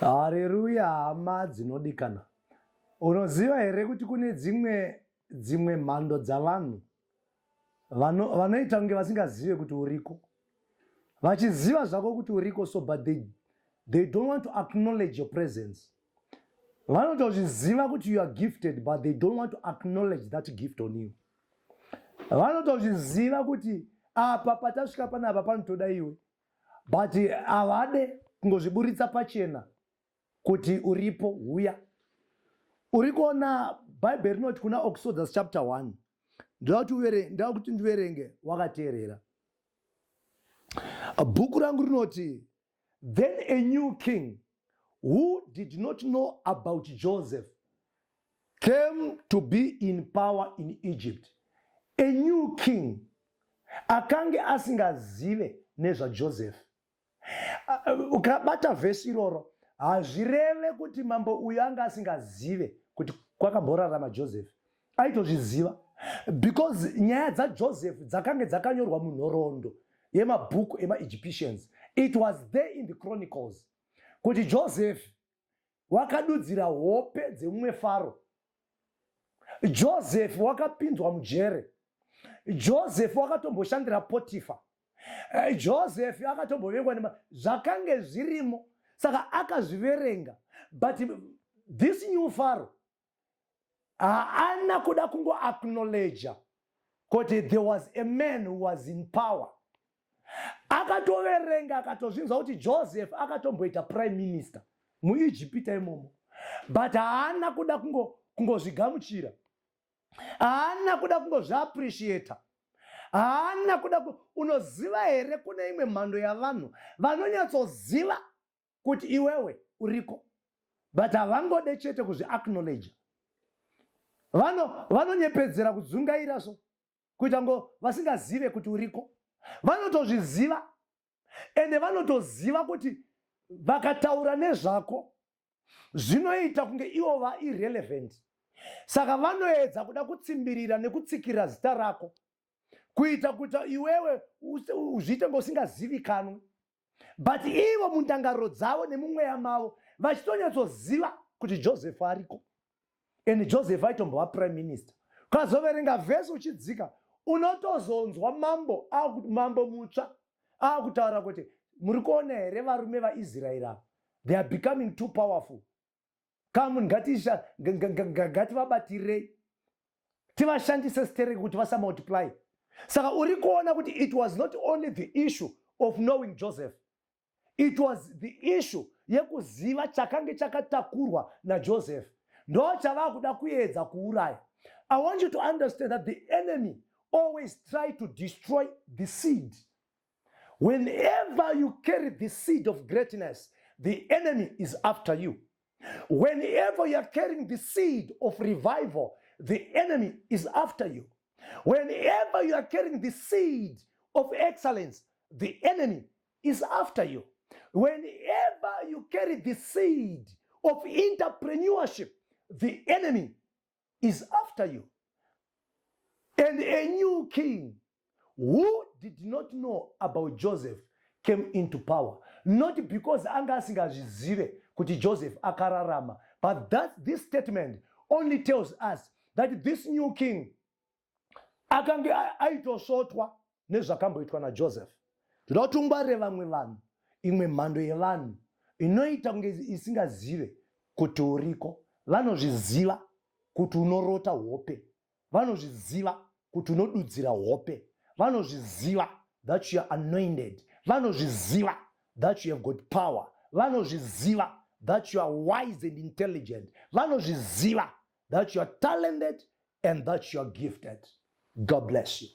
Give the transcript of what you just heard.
Haleluya, hama dzinodikana. Unoziva here kuti kune dzimwe mhando dzavanhu vanoita kunge vasingazive kuti uriko. Vachiziva zvako kuti uriko, so but they don't want to acknowledge your presence. Vanotozviziva kuti you are gifted, but they don't want to acknowledge that gift on you. Vanotozviziva kuti apa patasvika panapa panotoda iwe, but havade kungozviburitsa pachena kuti uripo huya. Urikuona Bible rinoti kuna Exodus chapter 1. Ndava kuti ndiverenge wakateerera. Bhuku rangu rinoti, then a new king who did not know about Joseph came to be in power in Egypt. A new king akange asingazive nezva Joseph. Ukabata vhesi iroro, hazvireve kuti mambo uyu anga asingazive kuti kwakamborarama Joseph. Aitozviziva because nyaya dzaJoseph dzakange dzakanyorwa munhoroondo yemabhuku ema-Egyptians. It was there in the Chronicles kuti Joseph wakadudzira hope dzemumwe Faro. Joseph wakapinzwa mujere. Joseph wakatomboshandira Potifa. Joseph akatombovengwa zvakange zvirimo, saka akazviverenga. But this new Pharaoh haana kuda kungo acknowledge kuti there was a man who was in power. Akatoverenga akatozvinzwa kuti Joseph akatomboita prime minister muIjipita imomo, but haana kuda kungozvigamuchira, haana kuda kungozviappreciata, haana kuda unoziva here kune imwe mhando yavanhu vanonyatsoziva kuti iwewe uriko, but havangode chete kuzviacknowledge. Vanonyepedzera kudzungaira so kuita ngo vasingazive kuti uriko. Vanotozviziva ende vanotoziva kuti vakataura nezvako zvinoita kunge ivo va-irrelevant. Saka vanoedza kuda kutsimbirira nekutsikira zita rako kuita kuti iwewe uzviite ngosingazivikanwe. But ivo mundangaro dzavo nemumweya mavo vachitonyatsoziva kuti Joseph ariko. And Joseph aitombova prime minister. Ukazoverenga vhesi uchidzika, unotozonzwa mambo mutsva akutaura kuti muri kuona here varume vaIsraeri ava, they are becoming too powerful. Come ngativabatirei tivashandise stereki kuti vasamultiply. Saka uri kuona kuti it was not only the issue of knowing Joseph, it was the issue yekuziva chakange chakatakurwa naJoseph. Ndo chavakuda kuedza kuuraya. I want you to understand that the enemy always try to destroy the seed. Whenever you carry the seed of greatness, the enemy is after you. Whenever you are carrying the seed of revival, the enemy is after you. Whenever you are carrying the seed of excellence, the enemy is after you. Whenever you carry the seed of entrepreneurship, the enemy is after you. And a new king who did not know about Joseph came into power. Not because anga asingazive kuti Joseph akararama, but this statement only tells us that this new king akange aitosvotwa nezvakamboitwa naJoseph. Toda kuti ungwarire vamwe vanhu, imwe mhando yevanhu inoita kunge isingazive kuti uriko. Vanozviziva kuti unorota hope, vanozviziva kuti unodudzira hope, vanozviziva that you are anointed, vanozviziva that you have got power, vanozviziva that you are wise and intelligent, vanozviziva that you are talented and that you are gifted. God bless you.